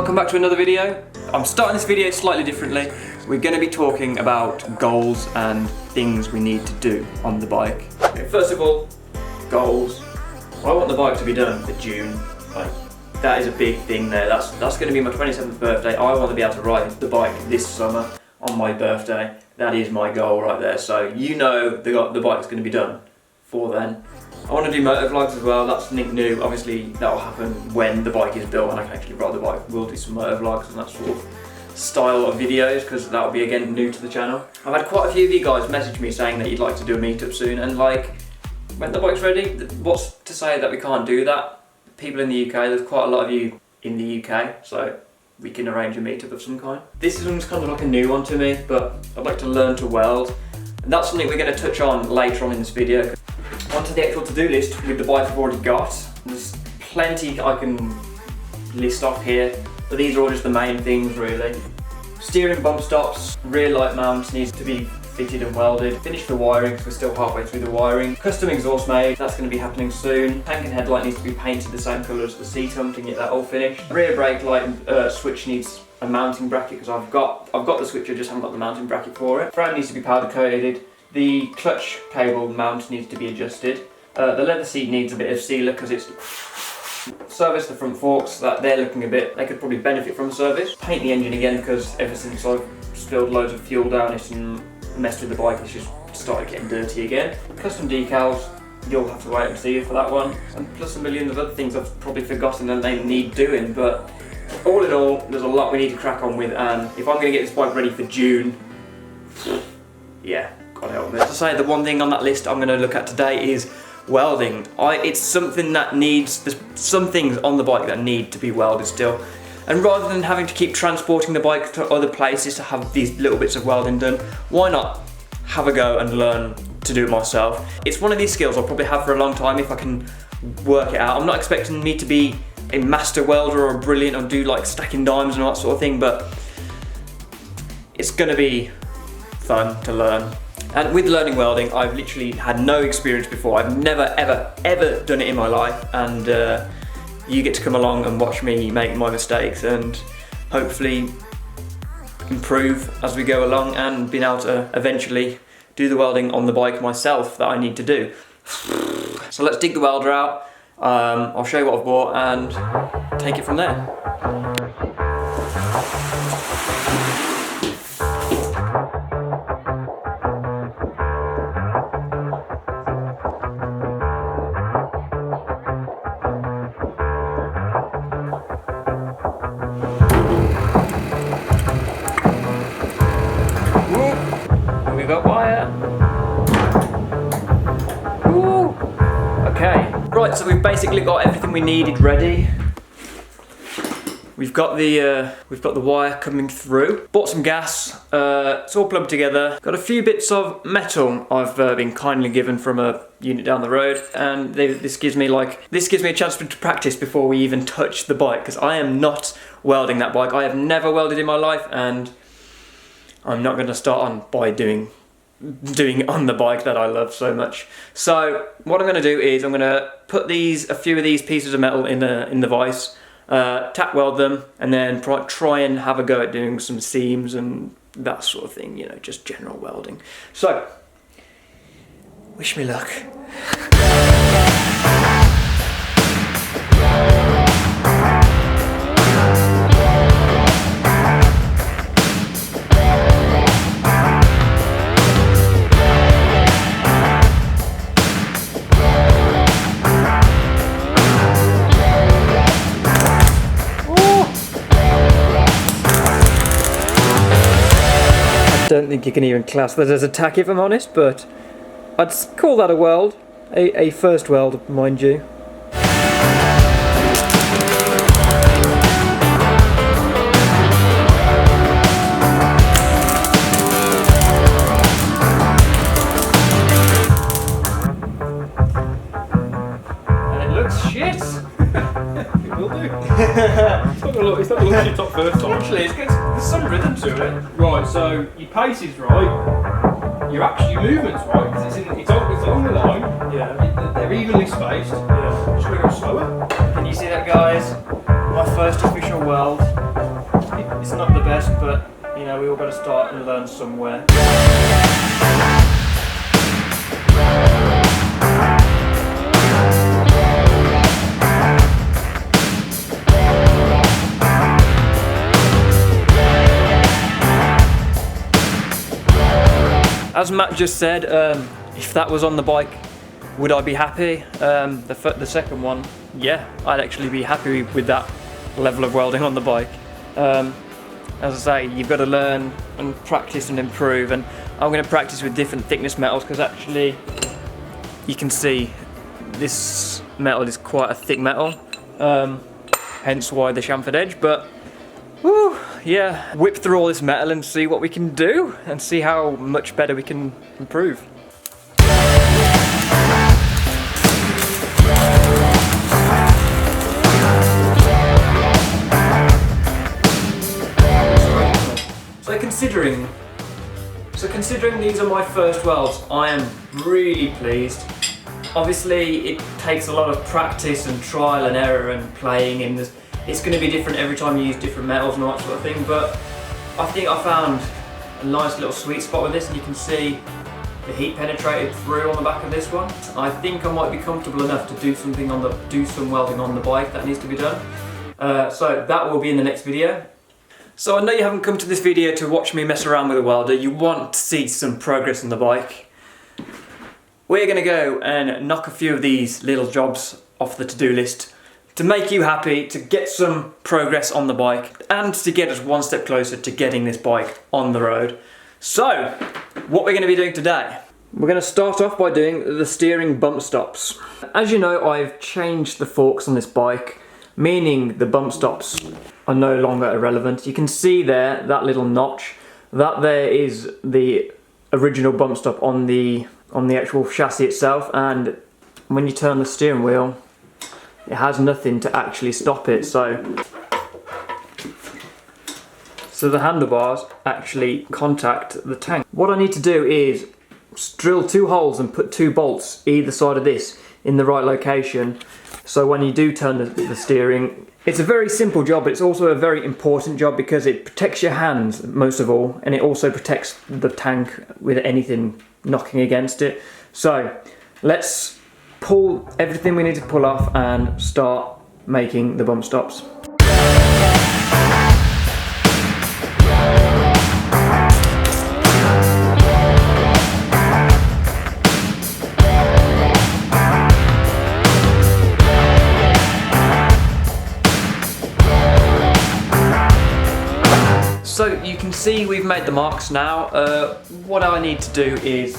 welcome back to another video. I'm starting this video slightly differently. We're going to be talking about goals and things we need to do on the bike. Okay, first of all, goals. I want the bike to be done for June. Like, that is a big thing there. That's going to be my 27th birthday. I want to be able to ride the bike this summer on my birthday. That is my goal right there. So you know the bike's going to be done for then. I want to do motor vlogs as well. That's something new. Obviously that will happen when the bike is built and I can actually ride the bike. We'll do some motor vlogs and that sort of style of videos because that will be again new to the channel. I've had quite a few of you guys message me saying that you'd like to do a meetup soon, and like, when the bike's ready, what's to say that we can't do that? People in the UK, there's quite a lot of you in the UK, so we can arrange a meetup of some kind. This one's kind of like a new one to me, but I'd like to learn to weld. And that's something we're going to touch on later on in this video. Onto the actual to-do list with the bike I've already got. There's plenty I can list off here, but these are all just the main things really. Steering bump stops, rear light mount needs to be fitted and welded. Finish the wiring because we're still halfway through the wiring. Custom exhaust made, that's going to be happening soon. Tank and headlight needs to be painted the same colour as the seat hump to get that all finished. Rear brake light switch needs a mounting bracket because I've got the switch, I just haven't got the mounting bracket for it. Frame needs to be powder coated. The clutch cable mount needs to be adjusted. The leather seat needs a bit of sealer because it's service the front forks, that they're looking a bit, they could probably benefit from a service. Paint the engine again because ever since I've spilled loads of fuel down it and messed with the bike, it's just started getting dirty again. Custom decals, you'll have to wait and see for that one. And plus a million of other things I've probably forgotten that they need doing, but all in all, there's a lot we need to crack on with, and if I'm going to get this bike ready for June, yeah. God help me. To say the one thing on that list I'm going to look at today is welding. It's something that there's some things on the bike that need to be welded still. And rather than having to keep transporting the bike to other places to have these little bits of welding done, why not have a go and learn to do it myself? It's one of these skills I'll probably have for a long time if I can work it out. I'm not expecting me to be a master welder or brilliant or do like stacking dimes and all that sort of thing, but it's going to be fun to learn. And with learning welding, I've literally had no experience before. I've never, ever done it in my life, and you get to come along and watch me make my mistakes and hopefully improve as we go along and being able to eventually do the welding on the bike myself that I need to do. So let's dig the welder out. I'll show you what I've bought and take it from there. We got wire. Ooh. Okay, right, so we've basically got everything we needed ready. We've got the wire coming through. Bought some gas. It's all plugged together. Got a few bits of metal I've been kindly given from a unit down the road, and this gives me a chance to practice before we even touch the bike, because I am not welding that bike. I have never welded in my life, and I'm not going to start on by doing it on the bike that I love so much. So what I'm going to do is I'm going to put a few of these pieces of metal in the vise, tack weld them, and then try and have a go at doing some seams and that sort of thing, you know, just general welding. So wish me luck. I don't think you can even class that as a tack if I'm honest, but I'd call that a weld, a first weld, mind you. And it looks shit! It will do. It's not going to look shit top first time. Actually, there's some rhythm to it. Right, so your pace is right, your movement's right, because it's along the line. Yeah. They're evenly spaced. Yeah. Should we go slower? Can you see that, guys? My first official weld. but you know, we all got to start and learn somewhere. As Matt just said, if that was on the bike, would I be happy? The second one, yeah, I'd actually be happy with that level of welding on the bike. As I say, you've got to learn and practice and improve, and I'm going to practice with different thickness metals because actually you can see this metal is quite a thick metal, hence why the chamfered edge. But whew, yeah, whip through all this metal and see what we can do and see how much better we can improve. So considering these are my first welds, I am really pleased. Obviously it takes a lot of practice and trial and error and playing in this. It's going to be different every time you use different metals and all that sort of thing, but I think I found a nice little sweet spot with this, and you can see the heat penetrated through on the back of this one. I think I might be comfortable enough to do some welding on the bike that needs to be done. So that will be in the next video. So I know you haven't come to this video to watch me mess around with a welder, you want to see some progress on the bike. We're going to go and knock a few of these little jobs off the to-do list to make you happy, to get some progress on the bike, and to get us one step closer to getting this bike on the road. So, what we're going to be doing today, we're going to start off by doing the steering bump stops. As you know, I've changed the forks on this bike, meaning the bump stops are no longer irrelevant. You can see there, that little notch, that there is the original bump stop on the actual chassis itself, and when you turn the steering wheel, it has nothing to actually stop it. So the handlebars actually contact the tank. What I need to do is drill 2 holes and put 2 bolts either side of this in the right location, so when you do turn the steering, it's a very simple job, but it's also a very important job because it protects your hands most of all, and it also protects the tank with anything knocking against it. So let's pull everything we need to pull off and start making the bump stops. So you can see we've made the marks now. What I need to do is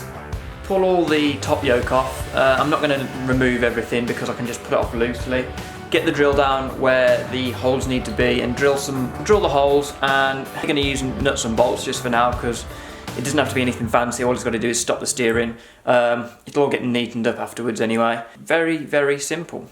pull all the top yoke off. I'm not going to remove everything because I can just put it off loosely. Get the drill down where the holes need to be and drill the holes, and I'm going to use nuts and bolts just for now because it doesn't have to be anything fancy. All it's got to do is stop the steering. It'll all get neatened up afterwards anyway. Very, very simple.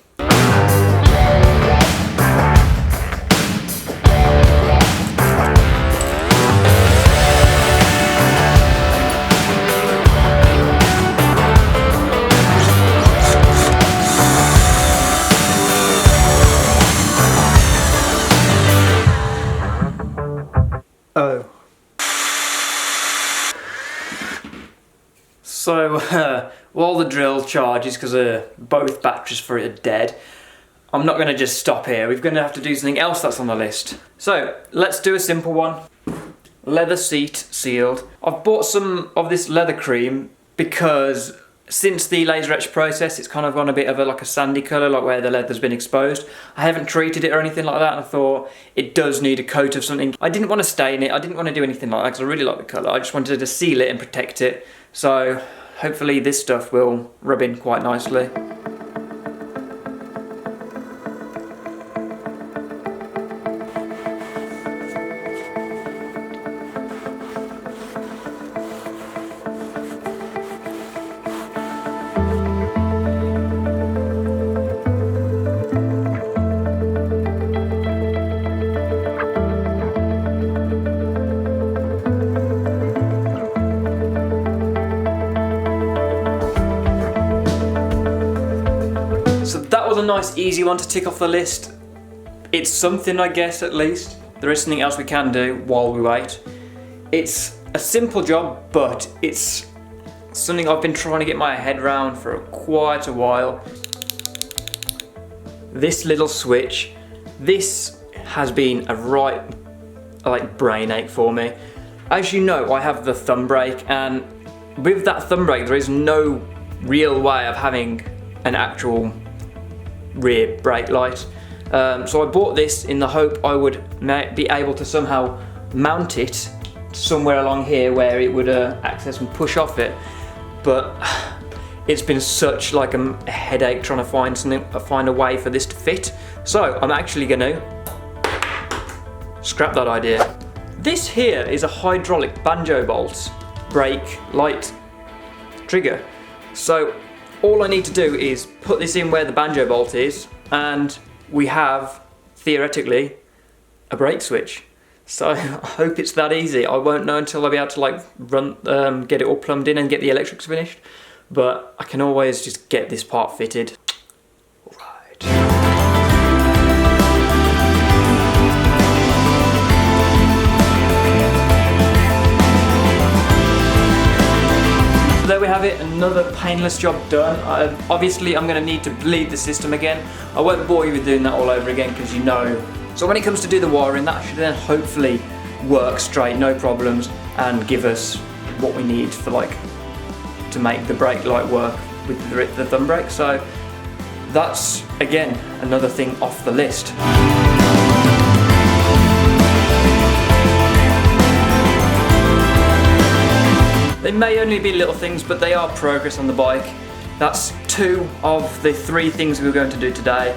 Oh. So while the drill charges, because both batteries for it are dead, I'm not going to just stop here. We're going to have to do something else that's on the list. So let's do a simple one. Leather seat sealed. I've bought some of this leather cream because since the laser etch process, it's kind of gone a bit of like a sandy colour, like where the leather's been exposed. I haven't treated it or anything like that, and I thought it does need a coat of something. I didn't want to stain it, I didn't want to do anything like that because I really like the colour. I just wanted to seal it and protect it. So hopefully this stuff will rub in quite nicely. So that was a nice easy one to tick off the list. It's something, I guess, at least. there is something else we can do while we wait. It's a simple job, but it's something I've been trying to get my head around for quite a while. This little switch, this has been a right brain ache for me. As you know, I have the thumb brake, and with that thumb brake there is no real way of having an actual rear brake light. So I bought this in the hope I would be able to somehow mount it somewhere along here where it would access and push off it, but it's been such like a headache trying to find a way for this to fit. So I'm actually going to scrap that idea. This here is a hydraulic banjo bolt brake light trigger. So all I need to do is put this in where the banjo bolt is, and we have, theoretically, a brake switch. So I hope it's that easy. I won't know until I'll be able to get it all plumbed in and get the electrics finished, but I can always just get this part fitted. Alright. There we have it, another painless job done. Obviously I'm going to need to bleed the system again. I won't bore you with doing that all over again because you know. So when it comes to do the wiring, that should then hopefully work straight, no problems, and give us what we need for to make the brake light work with the thumb brake. So that's again another thing off the list. They may only be little things, but they are progress on the bike. That's 2 of the 3 things we were going to do today.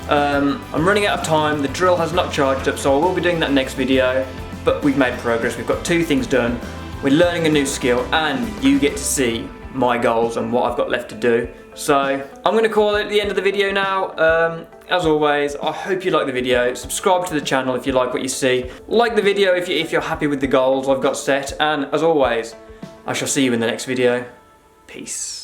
I'm running out of time, the drill has not charged up, so I will be doing that next video, but we've made progress, we've got 2 things done, we're learning a new skill, and you get to see my goals and what I've got left to do. So I'm going to call it the end of the video now. As always, I hope you like the video. Subscribe to the channel if you like what you see. Like the video if you're happy with the goals I've got set, and as always, I shall see you in the next video. Peace.